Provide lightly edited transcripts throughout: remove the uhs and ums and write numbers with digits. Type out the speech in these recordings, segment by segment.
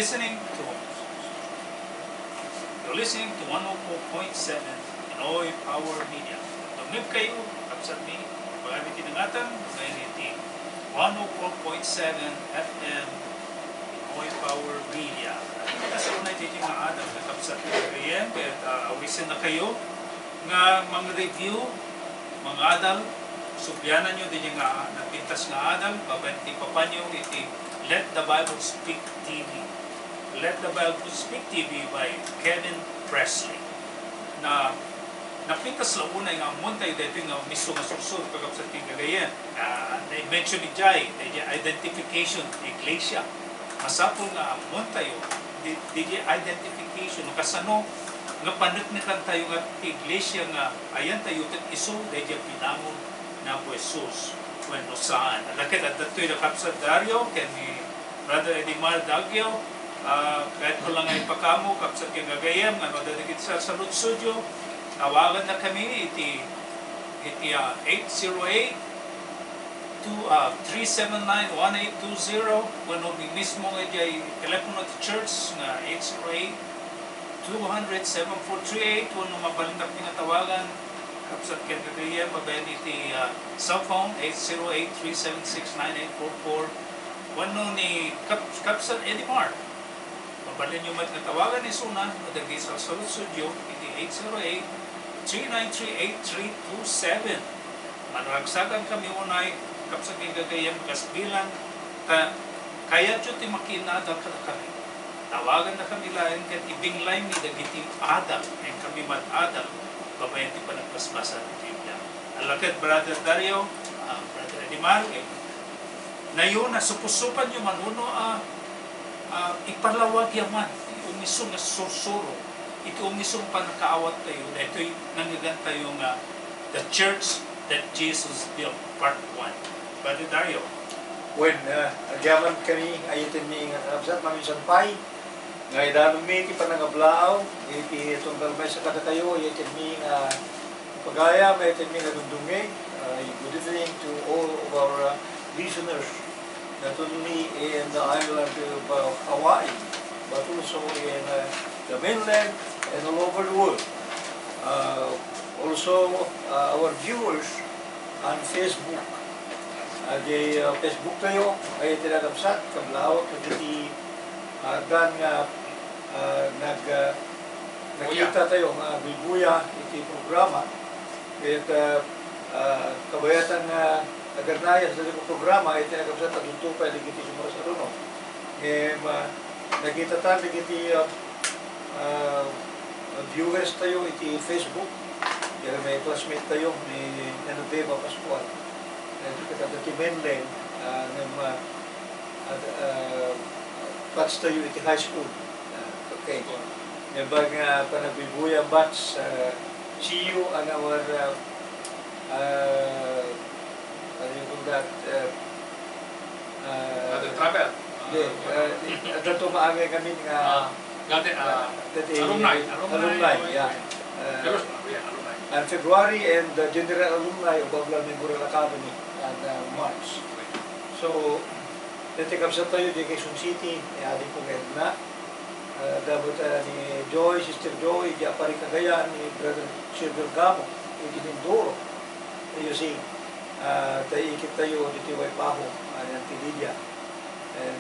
listening to 104.7 Pinoy Power Media. Tumib kayo, kapsat ni, magamit tinangatan, ngayon 104.7 FM Pinoy Power Media. Kasi unay dito nga adam na kapsat ni Gayen, kaya awisin na kayo nga mga review, mga adal, subyanan nyo din nga nagpintas nga adal, pabanti pa nyo iti Let the Bible Speak TV. Let the Bible Speak TV by Kevin Presley. Na napintas lang una nga muntay dito nga miso nga sursur pagkapsat ni Gayen. Na-mention ni Jai, identification ni Iglesia. Masapol nga muntay di identification kasano nga panatnikan tayo nga Iglesia nga ayan tayo kat iso dahil pinamon na po Jesus when no saan. Alakit at dato'y nakapsat Dario ken ni Brother Edimar Dagyo kahit ko lang ay pakamo kapsat yung gagayam nga nadadikit sa Salud Studio tawagan na kami iti 808-379-1820 wano mismo nga di telepono at church na 808-200-7438 wano mabalindak pinatawagan kapsat kaya gagayam mabayan iti cellphone 808-376-9844 wano ni kapsat Edimar mabalin nyo mat nga tawagan ni Suna madagi sa Salud Studio iti 808-393-8327 manaragsagan kami unay kapsat kaya gagayam kasbilan kaya dyo ti makinadal ka na kami tawagan na kami lain kat ibinglay ni dagiti adal and kami mat-adal babayan ti panagpasbasa ng Biblia. Alakad Brother Dario, Brother Edimar, na yun, nasupusupan nyo man, ipalawag yaman, umisong na sursuro, ito umisong panakaawat tayo, na ito'y nangagan tayo nga, the church that Jesus built, part 1. Brother Dario. When, agyaman kami, ayitin mi nga kapsat, mamisan pay, nga idanong mi, ti panangablaaw, iti itong kalmay sa kada kayo, ayitin mi nga pagaya, ayitin mi nga dundungig, good evening to all of our listeners, not only in the island of Hawaii, but also in the mainland and all over the world. Also, our viewers on Facebook. Di Facebook tayo, ay tinagapsat, kablawak, kasi gan nga nagkita tayo nga bibuya iti programa. At kabayatan nga nagarnaya sa programa, ay tinagapsat at ito pa ligiti sumara sa runo. Nagkita tayo ligiti viewers tayo iti Facebook. Kaya may classmate tayo ni Nanubeba Pascual. Kita iti mainland batch tayo iti high school. Okay. Nabag nga panagbibuya batch, see you on our ano yung that travel. At tumaangay kami nga alumni, yeah. And February and the general alumni of Babla Memorial Academy and March. So, natikapsat tayo di Quezon City, adik ko ngayon na. Dapat ni Joy, Sister Joy, di Apari Cagayan, ni Brother Silver Gamo, di Mindoro. You see, tayo ikit tayo di Tiway Paho, ng Tililla. And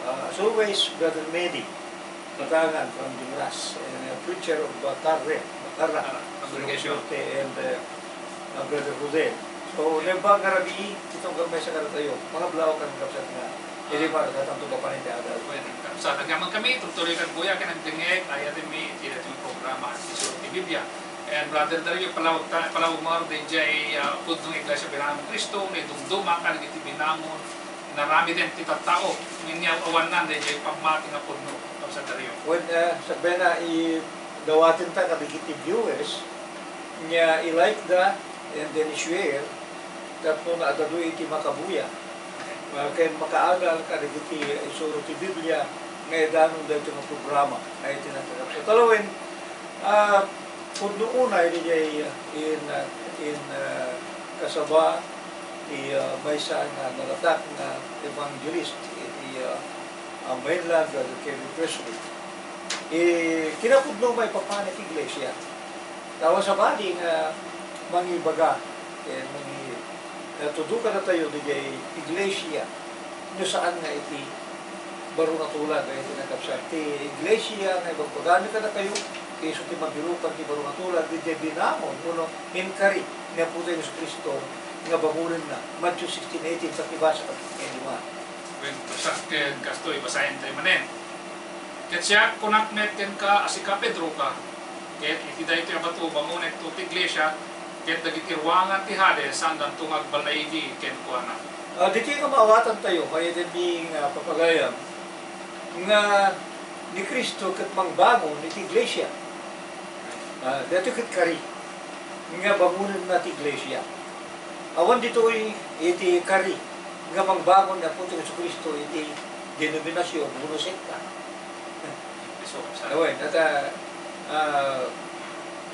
as always, Brother Medi, Batangan from Dimras, and a preacher of Batarra, and Brother Rodel. So, nembang ngarabi, itong gamay sa karatayo, mga blaw ka ng kapsat nga, hindi ba natatanto ka pa rin agad? Sa nagyaman kami, tutuloy kan buya, kanagdingeg, ayatin mi, tila itong programa, isulong ti Biblia. And Brother Dario, palawag mo rin dyan, pudong Iglesia Binamon Cristo, na itong dumakan, iti Binamon, narami din tita tao, niya awanan din dyan, pamati nga puno, kapsat Dario. When, sabi na, dawatin ta kabigiti viewers, niya i-like da, and then i-share, tapos na adado iti makabuya. Kaya makaagal ka nagiti isuro ti Biblia ngayon danon dito ng programa na itinatagap. So talawin, kung noon ay in kasaba may saan na nalatak na evangelist iti ang mainland, Brother Kevin Presley. Kinapudlo may papanit iglesia. Tawa sa bali nga mangibaga, tudukan na tayo di iglesia, nyo saan nga iti baro na tulad, iti nakapsat. Ti iglesia nga ibagpagamit na kayo, keso ti magirupan ti baro na tulad, di binamon, inkari, niya po tayo sa Kristo, nga bangunin na, Matthew 16:18, sa tibasa at kanima. When pasak ken kastoy basahin tayo manen. Ket siya kunakmeten ka asika Pedro ka. Ket iti daytoy abato bangunet to ti iglesia, ket dagiti ruangan ti Hades sandan tungag balaydi ken kuana. Di kayo maawatan tayo, kaya din papagayam, nga ni Kristo kat mangbangon iti iglesia. Dito kat kari, nga bangunan na ti iglesia. Awan dito iti kari, nga mangbangon na po iti Kristo iti denominasyon, uno sekta. Awan, at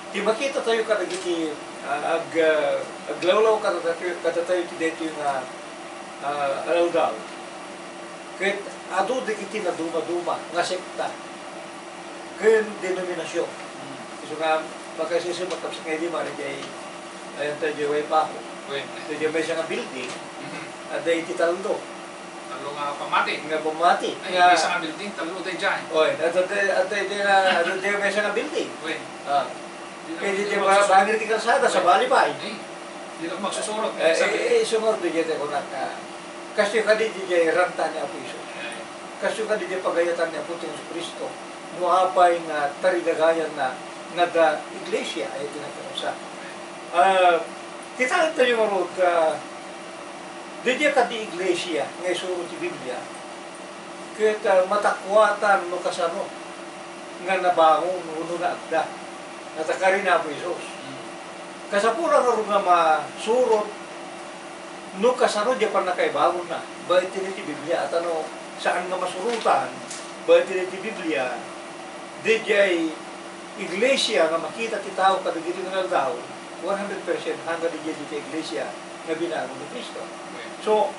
ti makita tayo kadag iti aglawlaw kada tayo iti dito yung alaw daw. Kahit ado di kiti na duma-duma, nga sekta. Kaya denominasyon. So nga, pagkasisi matapos nga di mara kay ayan tayo way pa ako. Tayo may siya nga building, at dahil iti taldo. Talo nga pamati. Nga pamati. Ay, may isang nga building, talo tayo dyan. Oy, at tayo may siya nga building. Kaya di tayo bangir ti kalsada sa balibay. Hindi lang magsusurot. Sumor di dito ko na kasi ka di dito ranta ni Apo Iso. Kasi ka di pagayatan ni Apo Kristo. Muapay nga tarigagayan na nga iglesia ay tinatapos sa. Kita tayo marot di ka di iglesia nga isuro ti Biblia. Kaya matakwatan no kasano nga nabangon uno na agda. Natakarin na Apo Isos. Kasapura nga masurot no kasano di pa nakaibangon na. Ba't ti Biblia at ano saan nga masurutan, ba't ti Biblia di jay iglesia nga makita ti tao kadagiti nga daw 100% hanggang di jay iglesia nga binagon ni Kristo. So,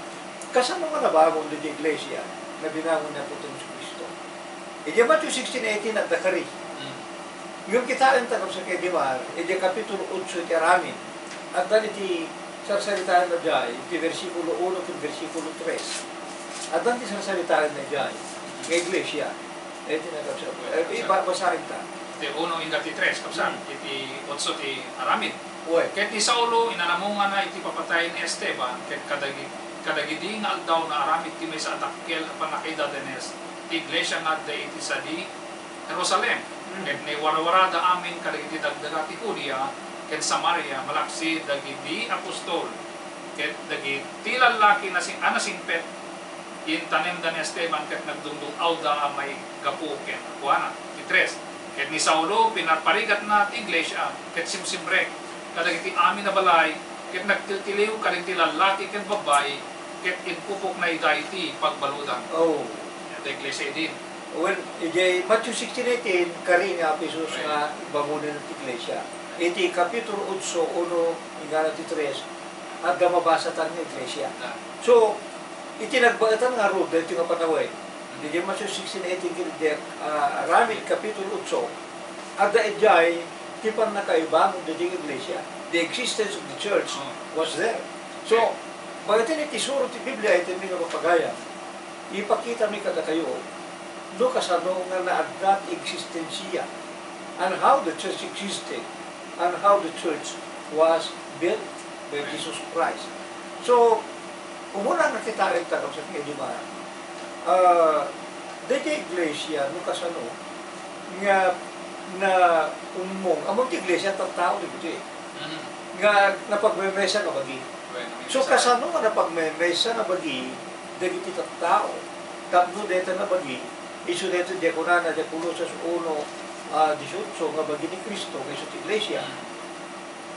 kasano nga nabangon di iglesia nga binagon na po sa Kristo? Ija Matthew 16:18 at dakari. Yung kitaan tanong sa kay Dimar, ija kapitulo 8 ti Aramin, at dan iti sarsalitaan na dyan, iti versikulo 1 iti versikulo 3. At dan iti sarsalitaan na dyan, nga iglesia, iti nakapsabi. Basahin ta. Iti 1 hingga ti 3, kapsan, iti 8 ti Aramin. Uy. Ket ni Saulo, inanamungan na iti papatayin ni Esteban, ket kadagidi nga aldaw na aramid ti may sa atakkel apan nakaidadenes, ti iglesia nga da iti sa di Jerusalem. Ket ni warawarada amin kadagiti dagdaga ti Judea, ket Samaria, malaksi dagiti apostol, ket dagiti lalaki na anasingpet, in tanem da ni Esteban, ket nagdungdung awda may gapu ken kuana. Ti 3. Ket ni Saulo, pinaparigat na ti iglesia, ket simsimrek, kadagiti amin na balay, ket nagtiltiliw kadagiti lalaki ket babay, ket inpupok na iti pagbaludan. Oh. Ito iglesia din. Well, ijay Matthew 16:18 kari nga Apisos nga bangunan ng iglesia. Iti kapitulo 8 uno hingga ti 3 at mabasa tan ng iglesia. So, iti nagbaatan nga ro dito nga panaway. Ijay Matthew 16:18 kiti Aramid kapitulo 8 at ijay tipan na kayo bangon ng iglesia. The existence of the church was there. So, bagatin iti suro ti Biblia iti mga mapagaya, ipakita mi kada kayo do kasano nga naagdat existensya and how the church existed and how the church was built by Jesus Christ. So, umuna nakita rin tanong sa Kedimara, dito iglesia, no kasano, nga na umong, among iglesia, tao dito nga napagmemesa nga bagi. So, kasano nga napagmemesa nga bagi, dito tao, tapno dito na bagi, isu dito diakonana de Colosas 1:18 nga bagi ni Kristo kaysa ti iglesia.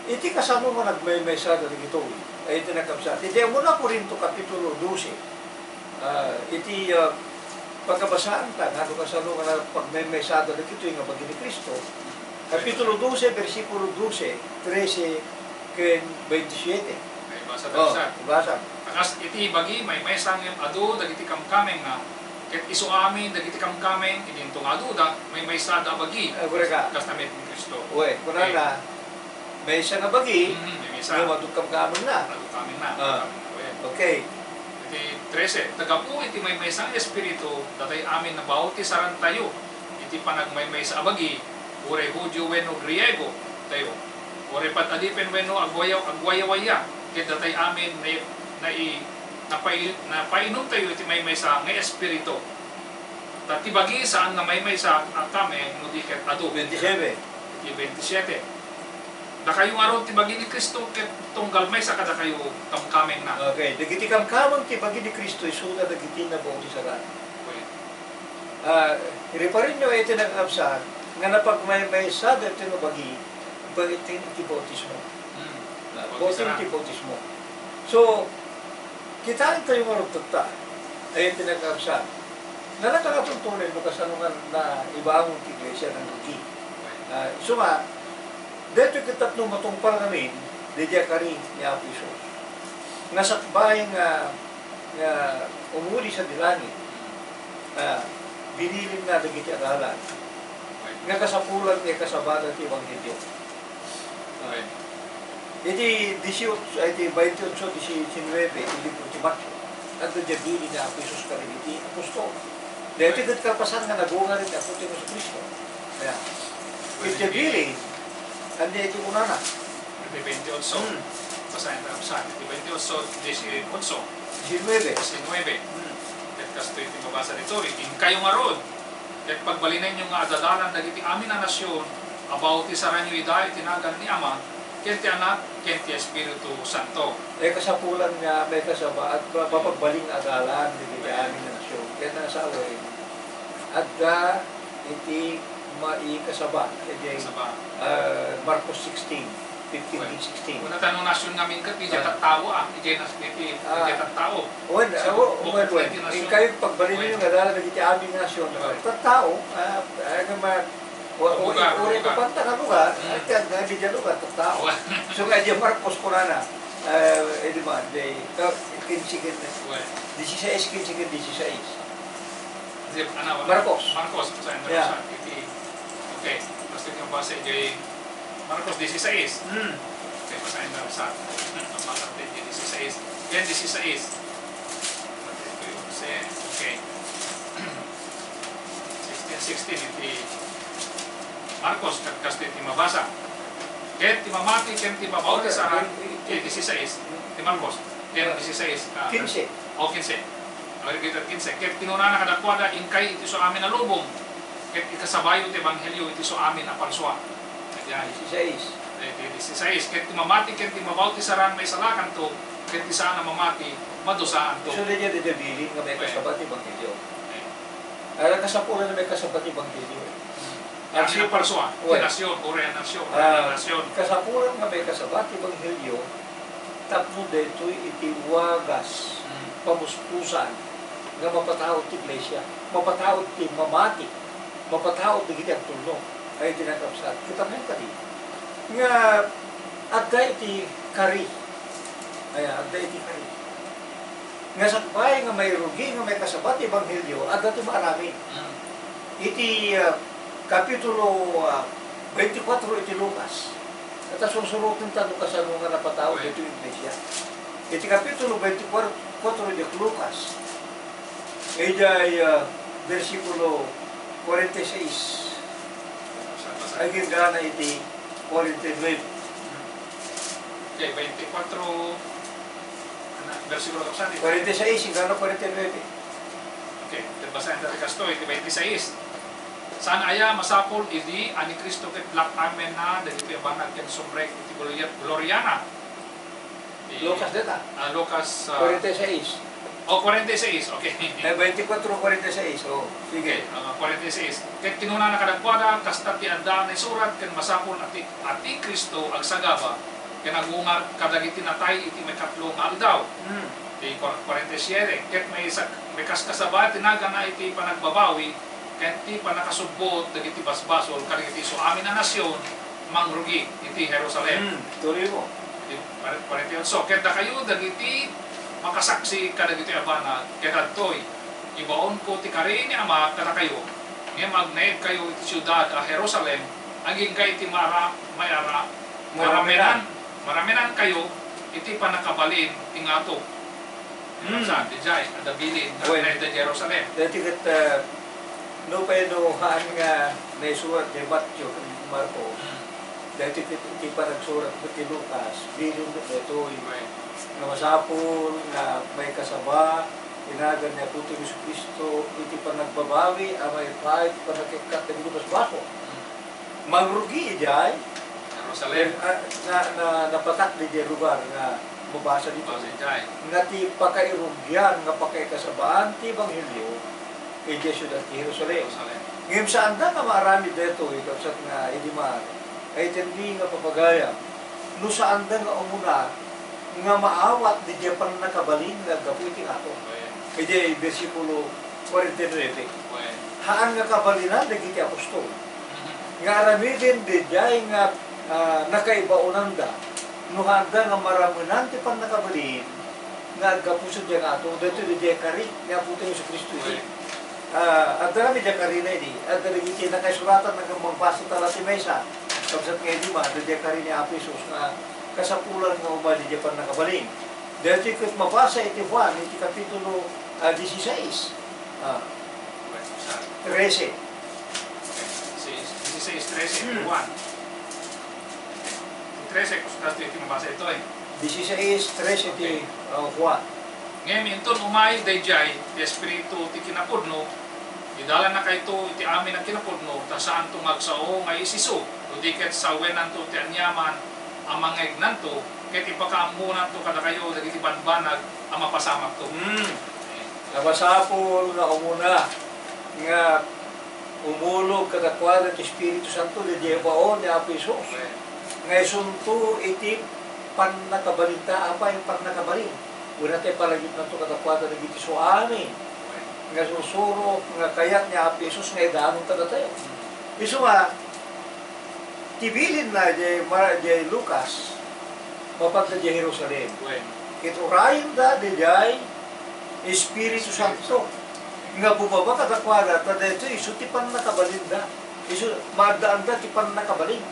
Iti kasano nga nagmemesa dito ay iti nakapsat. Iti muna Korinto kapitulo 12. Iti pagkabasaan ta nga kasano nga pagmemesa dito nga bagi ni Kristo. Kapitulo 12 versikulo 12, 13 ken 27. Basa. Basa. Akas iti bagi may mesang yung adu dagiti kamkameng nga ket isu amin dagiti kamkamen idinto nga duda may sada bagi Agora ka. kas namit ni Kristo. Uy, kunana, may isa nga bagi, May nga isa madugkam ka na. adu kami na. Ah. Okay. Iti 13 tagapu iti may isang espiritu datay amin na bautisaran tayo. Iti panagmay sa abagi ure Hudyo wenno Griego tayo. Ure pat adipen wenno agwayawaya ket datay amin napainom tayo iti may sa nga espiritu. Tati bagi saan nga may sa kami no diket adu 27. iti 27. Da kayo aron ti bagi ni Kristo ket tunggal may sa kada kayo kamkameng na. Okay. Dagiti kamkamang ti bagi ni Kristo isuda dagiti na bautisaran. Iriparin nyo ito ng absan nga napagmay sa dito nga bagi bagitin ti bautismo. Bautin ti bautismo. So, kitaan tayo maruptata ay ito ng absan. Nalakakatuntunin mo kasano nga na ibaamong ti iglesia ng bagi. So nga, dito yung tatlong matungpal namin, Lydia Kari ni Apo Isos. Nasakbay nga umuli sa dilangit, binilin na dagiti aralan, nga kasapulan nga kasabada ti Ebanghelyo. Iti 28, 19, 19, iti Matthew, at dyan bilin na Apo Isos karigiti apostol. Dito yung kapasan nga nagunga rin ako ti Kristo. Iti bilin, andi iti unana. Iti 28. Basahin tayo sa iti 28, 18. 19. 19. Ket kasto iti mabasa dito, in kayo maron. Ket pagbalinan nyo nga adadalan dagiti amin na nasyon, about isaran nyo ida itinagan ni Ama, ket ti Anak, ket ti Espiritu Santo. Kasapulan nga may kasaba at papagbaling agalan dagiti amin na nasyon. Kaya nasa away, adda iti kasaba. Kasaba. Marcos 16, 15-16. Kung natanong nasyon namin kat, iti tattao iti tattao. Yung kayo pagbalin nyo nga dala nagiti aming nasyon, tattao, uri ko panta ka lugar, at yan, hindi dyan lugar, tattao. So nga dyan Marcos ko na, di ba, 16, 16. Marcos. Yeah. Okay, basta yung basa ay Marcos 16. Okay, basahin na sa Marcos 16. Yan 16. Okay. 16 iti Marcos kas iti mabasa. Ket ti mamati ken ti mabauti saran iti 16. Ti Marcos. Yan 16. 15. O 15. Awal kita 15. Ket kinunana kadakwada inkay iti so amin na lubong. Ket ikasabayo ti Ebanghelyo iti so amin a parswa. Yan 16. 16. Ket ti mamati ket ti mabauti saran may salakan to, ket ti saan na mamati madusaan to. So na dyan bilin nga may kasabat Ebanghelyo. Alam kasapulan na may kasabat Ebanghelyo. Ang siya parswa, ti nasyon, ore nasyon. Kasapulan nga may kasabat Ebanghelyo, tapno dito iti wagas, pamuspusan, nga mapataod ti iglesia, mapataod ti mamati, mapataod ti giti ang tulong, ay tinakapsat. Kita mo yung kadi. Nga, agda iti kari. Agda iti kari. Nga sakbay nga may rugi, nga may kasabat Ebanghelyo, agda iti marami. Iti Kapitulo 24 iti Lucas. At susurutin tanong kasano nga napataod iti iglesia. Iti Kapitulo 24 iti Lucas. Ijay versikulo 46. Ay gana iti 49. Okay, 24 versikulo 46, gana 49. Okay, basahin natin kasto, iti 26. Saan aya masapol idi ani Kristo ket plak amen na dagiti banag ken sumrek iti gloriana. Lucas data. Lucas 46. 46, okay. 24-46, sige. 46. Ket kinuna na kadagwada kasta ti anda ni surat ken masapol ati Kristo agsagaba ken agungar kadagiti natay iti may katlong aldaw. Di 47. Ket may kaskasaba tinaga na iti panagbabawi ken ti panakasubbot dagiti basbasol kadagiti so amin na nasyon mangrugi iti Jerusalem. Tuloy mo. 48. So ket kayo dagiti makasaksi kadagiti abana ket adtoy ibaon ko ti kari ni Ama kada kayo. Ngayon magnaid kayo iti siyudad a Jerusalem, aging kayo iti maraminan kayo iti panakabalin tingato. Sa dijay adabilin na iti Jerusalem. Dati kat no pedo haan nga naisurat ni Matthew kung Marco. Dati iti pa nagsurat ko ti Lucas, bilin ito na masapol na may kasaba, inagan niya po ti Jesucristo, iti pa nagbabawi, amay pa, iti pa nakikat ng lupas bako. Magrugi ijay, Jerusalem na napatak di jay lugar nga mabasa dito. Nga ti pakairugyan, nga pakaikasabaan, ti Evangelyo, ijay siyudad ti Jerusalem. Ngayon saan da nga marami dito, ikapsat nga idimar, ay tendi nga papagaya, no saan da nga umuna, nga maawat di jay pan nakabalin nga gaputi nga ito. Ijay versikulo 49. Haan nga kabalinan, nagiti apostol. Nga aramidin di jay nga nakaibaunan da, nuhanda nga maramunan ti pan nakabalin, nga gapuso diya nga ito, dito di jay kari, nga puto yung sa Kristo iti. At dami diya kari na iti, at dali iti nakasuratan nga magbasa tala si Mesa, kapsat nga iti ma, di jay kari ni Apisos nga kasapulan nga umali diya pan nakabalin. Dito iti mabasa iti Juan, iti kapitulo 16. 13. 16:13, Juan. 13, kung saan ito mabasa ito 16:13 iti Juan. Ngayon, inton umay dayjay, ti Espiritu ti kinapudno, idala na kayo iti amin ang kinapudno, ta saan to magsao nga isiso, o di ket sawenan to ti anyaman, ang mga ignanto, ket ipakaamunan to kada kayo, dagiti banbanag, ang mapasamak to. Nabasapol nga umuna, nga umulog kadakwada ti Espiritu Santo, di baon ni Apisos. Nga isunto iti pannakabalinta, apa yung pannakabalin? Una tayo palagit na ito kadakwada na giti so amin. Nga susuro, nga kayak ni Apisos, nga idaanong kada tayo. Iso nga, tibilin na di Lucas, mapagda di Jerusalem. Kiturayin da di jay Espiritu Santo. Nga bubaba kadakwada, tada ito iso ti pannakabalinda. Iso madaan da ti pannakabalin.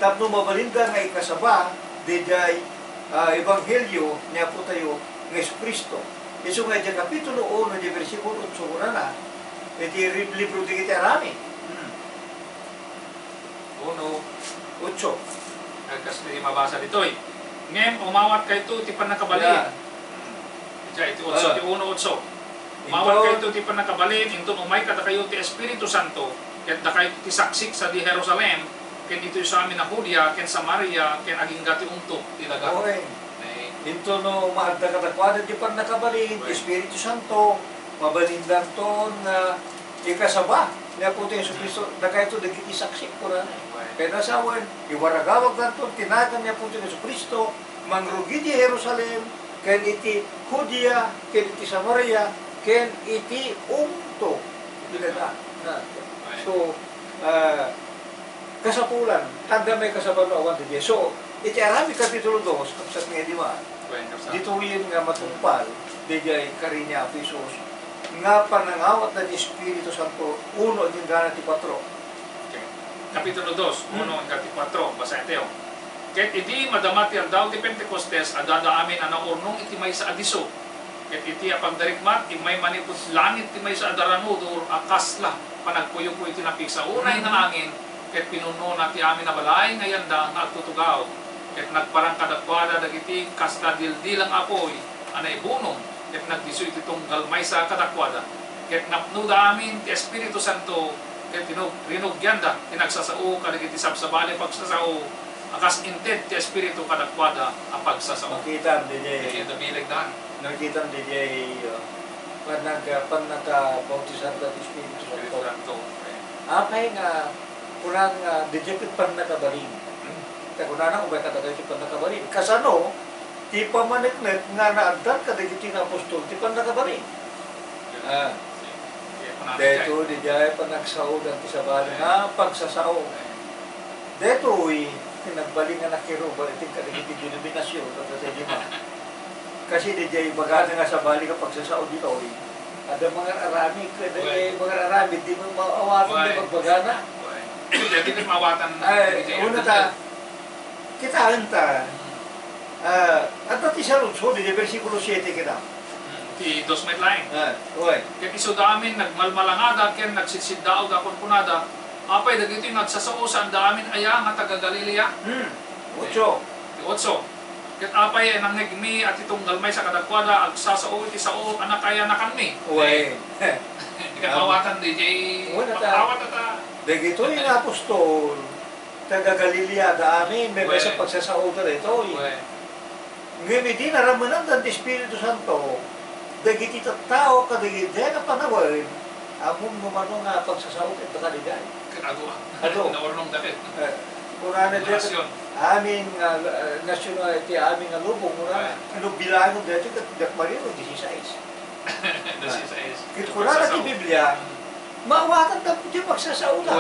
Tapno mabalinda nga ikasaba, di jay Ebanghelyo niya po tayo ng Jesucristo. Iso nga dyan kapitulo 1, di versikulo 8 na, iti libro di kita arami. 1:8. 8. Kasi mabasa dito Ngayon, umawat kayo ito, ti panakabalin. Iti 8, ti 1:8. Umawat kayo ito, ti panakabalin, intun umay kada kayo ti Espiritu Santo, ket da kayo ti saksik sa di Jerusalem, ken ito sa amin na Judea, ken Samaria, ken aging gati unto, ti daga. Okay. Ito no, maagda kadakwada di pan nakabalin, Espiritu Santo, mabalindan to na ikasaba. Niya po ito yung Jesucristo, na kayo ito naging isaksik ko na. Kaya nasawan, iwaragawag na ito, tinagan niya po ito yung Jesucristo, mangrugi di Jerusalem, ken iti Judea, ken iti Samaria, ken iti unto. So, kasapulan, handa may kasapan na awan di So, iti arami kapitulo 2, kapsat nga di ba? Dito yun nga matungpal, di jay karinya Apisos, nga panangawat na Espiritu Santo, 1 yung gana ti 4. Kapitulo 2, 1 hanggang 4, basa ito. Ket iti madamati ang daw ti Pentecostes, adada amin anaurnong iti may sa adiso. Ket iti apagdarikmat, imay manipot langit ti may sa adaranudur, akasla, panagpuyo ko iti napiksa. Unay na angin, ket pinuno na ti amin na balay, ngayon da, nagtutugaw. Ket nagparang kadakwada, dagiti kaskadildilang apoy, anay bunong, ket nagdiso iti tunggal may sa kadakwada. Ket napnuda amin ti Espiritu Santo, ket rinugyan da, tinagsasao, kadagiti sabsabali pagsasao, akas inted ti Espiritu kadakwada, ang pagsasao. Nakita DJ, Dabilig daan. nakita DJ, panagbautisan da Espiritu Santo. Apay nga, kunang DJ pan nakabalin. Kaya na ubay katagay ti pan nakabalin. Kasano, ti pamaniknet nga naagdan kadagiti nga apostol, ti pan nakabalin. Deto, di jay panagsao dan ti sabali nga pagsasao. Deto, pinagbali nga nakiro, balitin kadagiti denominasyon, kasi di ba? Kasi di jay bagada nga sabali ka pagsasao dito, Ada mga arami, mga arami, di mo maawatan di magbagana. Jadi di mawatan. Una ta, kita anta, at dati sa Lutso, di versikulo 7 kita. Di 2 met lain. Oy. Kaya iso damin, nagmalmalangada, kaya nagsisidao, dakon punada, apay, dagito yung nagsasao sa damin, aya, nga taga Galilea. 8. 8. Ket apay nang nagmi at itong galmay sa kadakwada ag sasao iti sao anak kaya na kanmi. Uy. Ket mawatan DJ. Awat ata. Dagito yung apostol taga Galilea da amin may sa pagsasao dito. Ngayon di naramanan ng Espiritu Santo. Dagiti tao kadagiti na panawin among numano nga pagsasao ket kaligay. Ket ado. Nawarnong dakit. Kurana dito aming nationality, aming lubong, ano bilango dito, dakmarino, 16. 16. Kito kurana ti Biblia, maawakan dapat yung pagsasauda.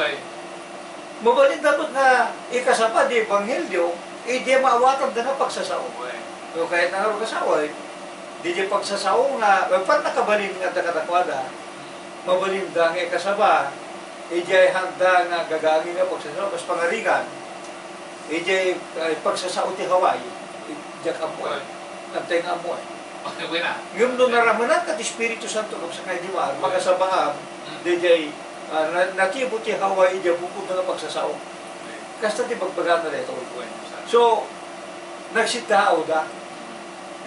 Mabalin dapat na ikasapa di Ebanghelyo, di maawakan na pagsasauda. So kahit na nga kasawa, di pagsasauda nga, pag nakabalin nga takatakwada, mabalin da nga ikasapa, di handa nga gagangin nga pagsasauda, mas pangaringan, ijay pagsasao ti Hawaii, ijak amoy, nantay nga amoy. Ngayon nung naramanan kat Espiritu Santo kung sa kay Diwar, magasabangam, ijay natibo ti Hawaii, ijay bukod na pagsasao. Kasta ti bagbagan na rito. So, nagsitao da,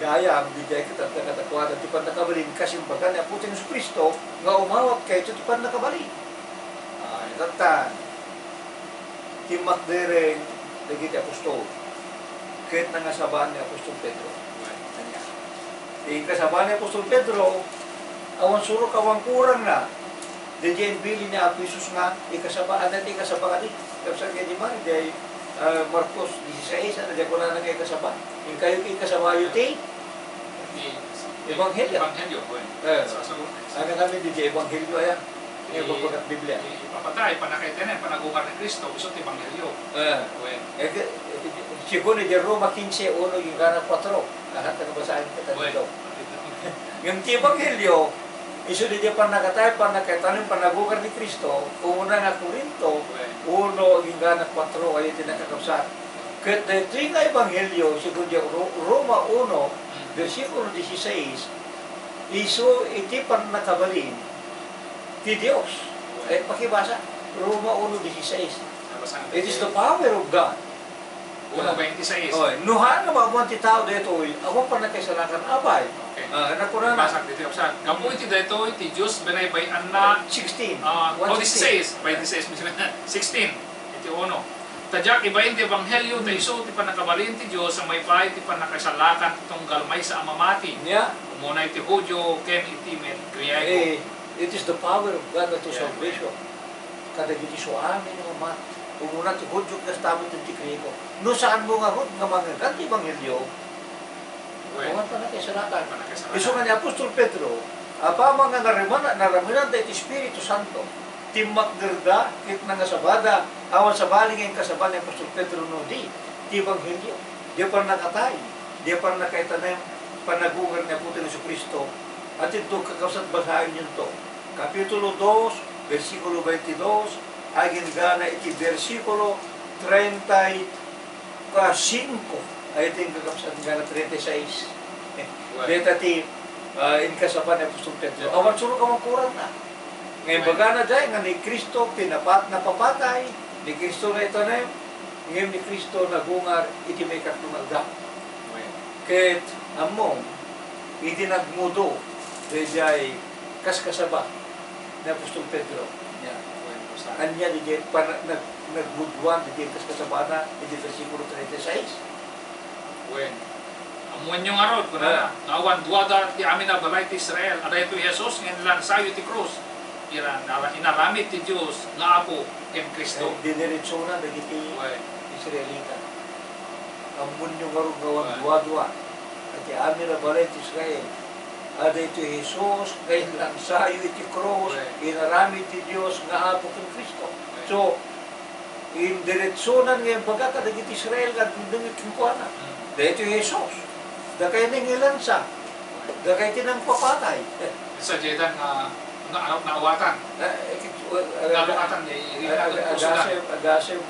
gaya, ijay katatakatakwadan, ti panakabalin, kasi bagan na putin sa Kristo, nga umawat kayo, ti panakabalin. Tatan, ti makdereng, dagiti apostol. Kahit na nga sabaan ni Apostol Pedro. Yung kasabaan ni Apostol Pedro, awan surok awang kurang na. Diyan bili niya Apisos nga, ikasabaan na ikasabaan. Kapsa kaya di ba, di Marcos 16, ano diyan ko na nga ikasabaan. Yung kayo ikasabayo ti? Ebanghelyo. Ano kami di Ebanghelyo ayan. Yung pagpagat Biblia. Ipapatay, panakaitin, panagungan ng Kristo, gusto ti Ebanghelyo. Siguro di Roma 15, 1, yung gana 4. Lahat na basahin kita dito. Yung ti Ebanghelyo, iso di panakatay, panakaitan, panagungan ni Kristo, kung una nga Korinto, 1, yung gana 4, ay tinakakapsat. Kahit na ito yung Ebanghelyo, siguro di Roma 1, versikulo 16, iso iti panakabalin, ti Diyos. Eh, pakibasa, Roma 1:16. It is the power of God. 1:26. Nuhan na mabuhan ti tao dito, ako pa nakisalakan abay. Nakunan na. Basak dito. Kamu iti dito, iti Diyos, binaybay-an na 16. 16. 16. Iti 1. Tadyak, ibayin ti Ebanghelyo, ta iso, ti panakabalin ti Diyos, ang may bahay, ti panakasalakan, itong galmay sa amamati. Muna iti Hudyo, ken iti men, Griego. It is the power of God to salvation. Kada giti so amin nga mat. Umuna ti Hudyo kastamit ti Griego. No saan mo nga hud nga mga Ebanghelyo? Kuwan pa na kasalakan. Iso nga ni Apostol Pedro, apa mga naramanan ti Espiritu Santo. Timakderda, kit na nga sabada, awan sa baling ang kasabal ni Apostol Pedro no di Ebanghelyo. Di pa nakatay, di pa nakaitanay panagungan ni Putin ni Kristo. At ito kakasat basahin yun to. Kapitulo 2, versikulo 22, agin gana iti versikulo 35, ay ito yung kakasat gana 36. Dito ti, inkasapan ni Apostol Pedro. Awan surok ang kurang na. Ngayon baga na dyan, nga ni Kristo napapatay, ni Kristo na ito na yun, ngayon ni Kristo nagungar, iti may katunagda. Kahit among, iti nagmudo, dahil kaskasaba ni Apostol Pedro. Anya di nagmudwan, di kaskasaba na, iti versikulo 36. Amuan yung arod, kuna nawan duwada ti amin na balay ti Israel, ada ito Jesus, ngayon lang sayo ti krus. Inaramit ti Diyos nga apo ken Kristo. Diniritso na dagiti Israelita. Amun yung garugawan duwa-duwa. At ti amin na balay ti Israel. Ada ito Jesus, ngayon lang sayo iti krus, inaramit ti Diyos nga apo ken Kristo. So, indiretsonan ngayon baga kadagiti Israel at dungit kumpuana. Da ito Jesus. Da kayo nang ilansa. Da kayo tinang papatay. Sa Jedan nga naawatan. Naawatan niya. Agasem,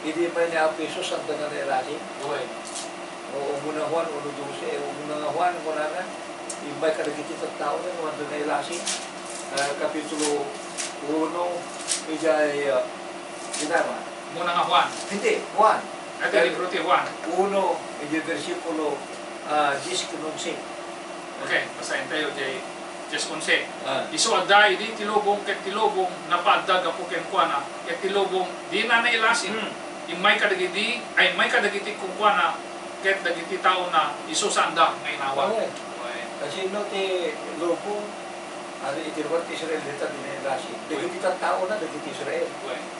hindi may niya pisos ang tangan na ilasi. O umunahuan, unuduse, umunahuan ko na na, ibay kadagiti sa tao na, wanda na ilasi. Kapitulo 1, ijay, ginama. Muna nga Juan. Hindi, Juan. Ito yung libro ti Juan. 1, ijay versikulo 10-11. Okay, basahin tayo, Jay. Just konse. Iso aday, di tilubong ket tilubong, napaaddag ako ken kuana, ket tilubong, di na nailasin. May kadagiti, ay may kadagiti kung kuana, ket dagiti tao na iso sanda ngay nawa. Kasi no ti lobo, ari itirwat Israel dito din nailasin. Dagiti tao na, dagiti Israel.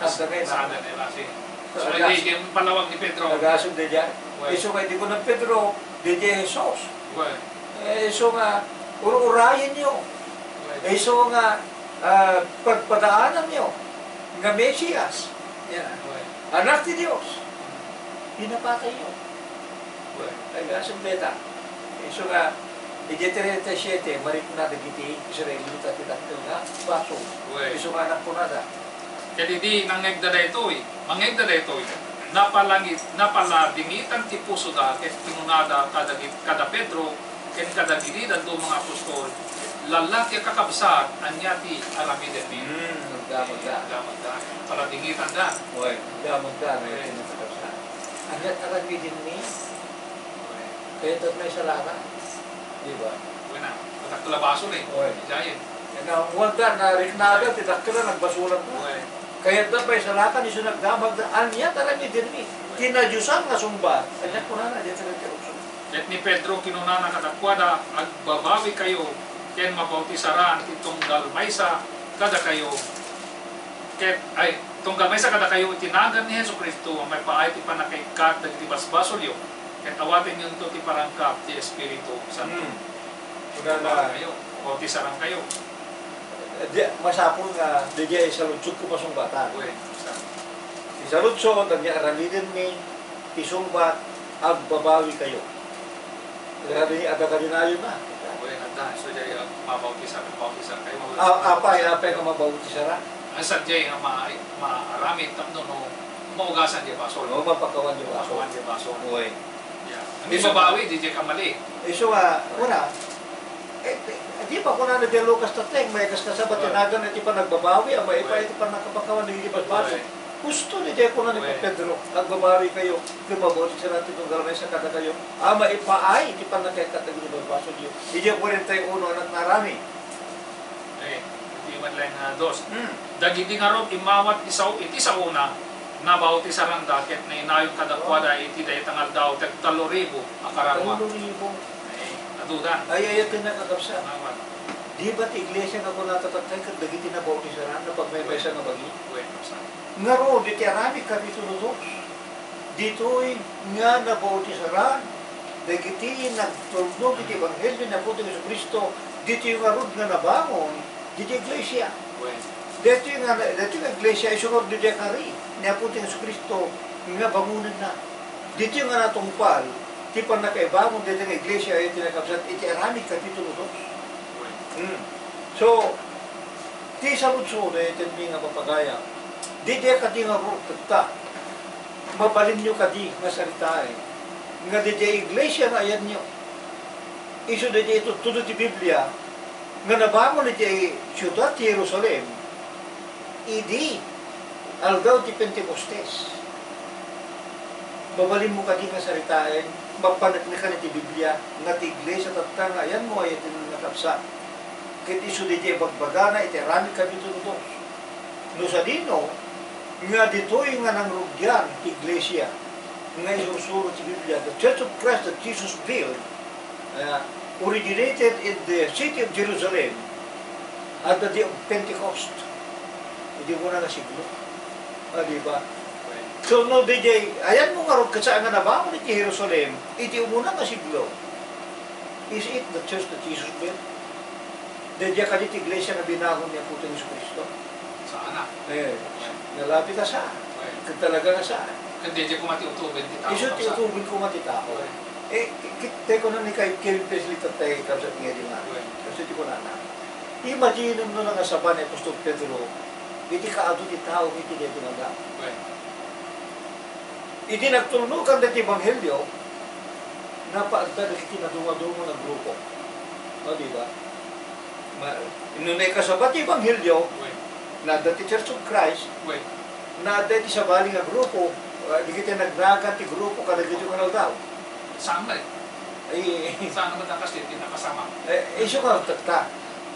Sanda ngay sanda nailasin. So, hindi yung palawag ni Pedro. Nagasun din dyan. Iso nga, di ko ng Pedro, di dyan Jesus. Iso nga, urayin niyo. Iso nga, pagpadaanan niyo. Nga Mesias. Anak ni Diyos. Pinapatay niyo. Nagasun beta. Iso nga, Ije-37, marit na dagiti Israel, luta titakil nga, baso. Iso nga anak po nada. Jadi di nangegdada ito mangegdada ito napaladingitan ti puso da ket pinunada kada Pedro ken kada gilidan do mga apostol lalaki kakabsat anya ti aramiden ni gamagda paladingitan da gamagda na ito nakakabsat anya aramiden ni kaya ito may salaka di ba? Wala patakla baso ni jayen na wanda na riknada titakla nagbasulan na kaya dabay sa lakan iso nagdamag na anya tarami dirmi kinadyusan nga sumba anya ko na diyan sa nagkarupso ket ni Pedro kinunana kadakwada agbabawi kayo ken mabautisaran ti tunggal maysa kada kayo ket ay tunggal maysa kada kayo tinagan ni Hesukristo may paay ti panakaikat dagiti basbasolyo ket awaten yun to ti parangkap ti Espiritu Santo kuna kayo bautisaran kayo masapon nga DJ sa lutsog ko pasong bata. Sa lutsog, ang aramidin ni isungbat, agbabawi kayo. Grabe ni aga kadinayon na. So jay mabautisan kayo. Apay nga mabautisan. Ang sadjay nga maaramid tapno no maugasan di baso. No mapakawan di baso. Mapakawan di baso. Oy. Hindi mabawi di kamali. Iso nga, una, di pa kung ano din Lucas tateng, may kasabat tinagan na di pa nagbabawi, may ipa iti pa nakapakawan ng ibas-baso. Gusto ni Diyan ko na ni Pedro, nagbabawi kayo, lumabot sa natin itong galamay sa kada kayo. May ipaay, di pa nakaikat ng ibas-baso diyo. Di Diyan 41 anak narami. Hindi man lang dos. Dagiti nga ron, imawat iti sa una, nabawti sa randa, ket na inayon kadakwada, iti dahi tangal daw, tag-3,000 akarama. 3,000. Adudan. Ay, ito na kakapsa. Di ba't iglesia na kung natatatay kag dagiti na bautisaran na pag may mesa na bagi? Nga ro, di tiarami kapitulo 2. Dito'y nga na bautisaran. Dagiti nagtulnog iti Ebanghelyo na puto ng Kristo. Dito yung arod nga nabangon. Dito iglesia. Dito yung iglesia isunod di kari. Na puto ng Kristo nga bangunan na. Dito yung nga natungpal. Di pa nakaibangon dito ng iglesia ay tinakabsat iti arami kapitulo 2. So, ti sa lutso na itindi nga papagaya, di ka di nga rupagta, mabalin nyo ka di nga salita nga di iglesia na ayan nyo. Iso di ito tudo ti Biblia, nga nabangon di siyudad ti Jerusalem, idi, aldaw ti Pentecostes. Mabalin mo ka di nga salitain, mapanagnikan iti Biblia, nga ti iglesia tatang ayan mo ay nakapsa. Kit iso di bagbagana iti rami kapitulo 2. No sa dino, nga dito'y nga nangrugyan ti iglesia, nga isusuro ti Biblia, the Church of Christ that Jesus built, originated in the city of Jerusalem at the day of Pentecost. Hindi mo na siglo. Diba? So no, DJ, ayan mo nga rin kasi nga nabangon iti Jerusalem, iti umuna nga siglo. Is it the church that Jesus built? Dadya ka dito iglesia na binahon niya puto ni Kristo. Saan na? Nalapit ka saan? Kung talaga nga saan? Kung dadya ko mati utubin ti tao. Iso ti utubin ko mati tao. Kita ko na ni kay Kevin Presley tatay kapsa nga di nga. Kasi di ko na na. Imagine mo na nga sa ban ni Apostol Pedro, iti kaado ti tao, iti di tinaga. Iti nagtulunukan dati Ebanghelyo, napaagda na kiti na dunga-dunga ng grupo. O, di ba? Inunay ka sa bati Ebanghelyo, na dati Church of Christ, na dati sa bali nga grupo, di kita nagnagan ti grupo, kada dito ka na daw. Saan ba Saan ba kasi nakasama? Iso ka tagta.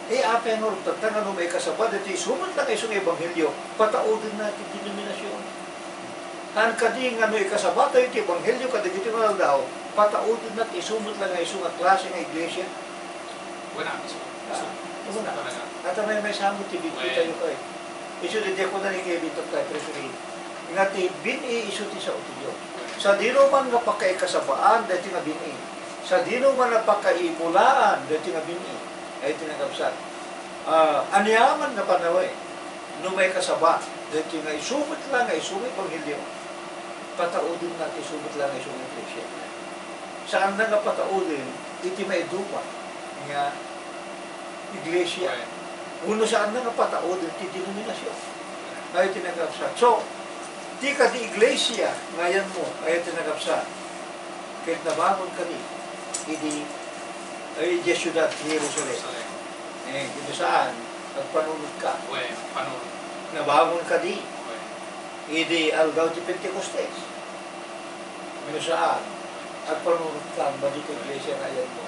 Apa yang tagta nga nung may kasaba, dati sumat lang isong Ebanghelyo, pataudin natin denominasyon. Han kadi nga nung ikasaba tayo ti Ebanghelyo, kada dito ka na daw, pataudin natin isumot lang isong klase ng iglesia. Wala. At may samot ti dito tayo kayo. Iso di ko na ni Kevin tayo, preferee. Nga ti bini iso ti sa utiyo. Sa dino man nga pagkaikasabaan, dati nga bini. Sa dino man nga pagkaimulaan, dati nga bini. Ay tinagapsat. Anyaman nga panaway, nung may kasaba, dati nga isumit lang, isumit Ebanghelyo. Pataudin natin, isumit lang, isumit Iglesia. Saan na nga pataudin, iti may duma nga Iglesia. Uno saan na nga pataudin, iti denominasyon. Ay tinagapsat. So, di ka di Iglesia, ngayon mo, ay tinagapsat. Kahit nabangon ka di, ay di syudad, Jerusalem. Kung saan, nagpanunod ka. Nabangon ka di, idi aldaw di Pentecostes. Kung saan, nagpanunod ka, balik ka Iglesia ngayon mo.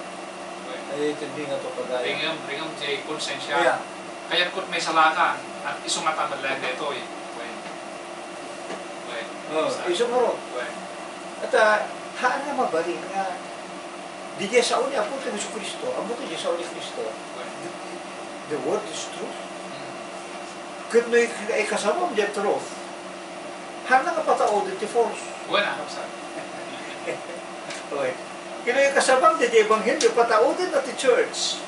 Ay hindi nga ito kagaya. Ringam jay konsensya. Kaya kung may salakan, at isungatan mo lang ito eh. Iso mo ron. At haan nga mabalik nga di diya sa uni apo tayo sa Kristo, amo tayo sa uni Kristo. The word is truth. Kung may kasama mo diya truth, haan nga patao dito false. Wala, kapsa. Kung may kasama mo diya Ebanghelyo, patao din natin church.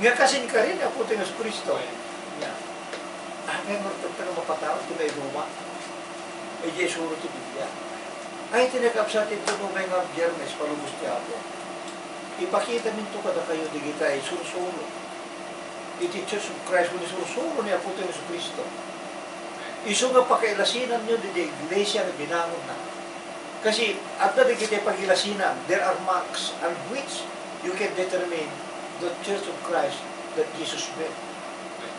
Nga kasi ka rin apo tayo sa Kristo. May marutag mapatao, ito may luma. Ay Jesuro ti Biblia. Ay tinagapsat ito nung may nga biyernes, palubos ti ako. Ipakita minto kada kayo di kita ay surusulo. Iti Church of Christ, kung surusulo niya po tayo sa Kristo. Iso nga pakailasinan nyo di iglesia na binangon na. Kasi at na di kita pagilasinan, there are marks on which you can determine the Church of Christ that Jesus built.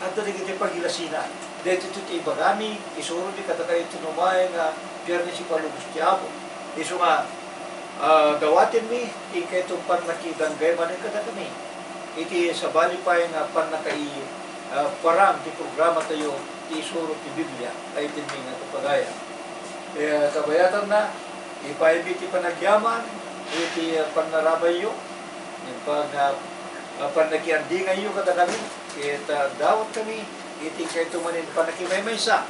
At na di kita pagilasinan. Dito ito ti ibagami, isuro di katakay tinumay nga biyernes si palubos ti ako. Iso nga, dawatin mi, ika itong panakidang gaymanin kada kami. Iti sa bali pa nga panakai parang ti programa tayo, ti isuro ti Biblia, ay tinmi nga ito pagaya. Kabayatan na, ipaibi ti panagyaman, iti panarabayo, yung panakiandingan yung kada kami, kita dawat kami, iti kayo tumanin panakimay-may sa.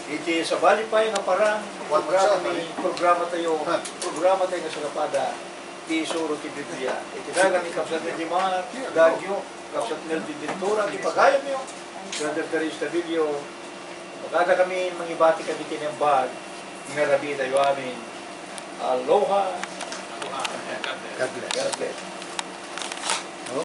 Iti sa bali pa yung parang programa tayo nga sa kapada, ti isuro ti Biblia. Iti dagan ni Kapsat Nildiman, Dagyo, Kapsat Nildiventura, ti pagayam nyo, Brother Darius Tabilio, pagkada kami mangibati kami tinembag, nga labi tayo amin. Aloha. God bless. God bless.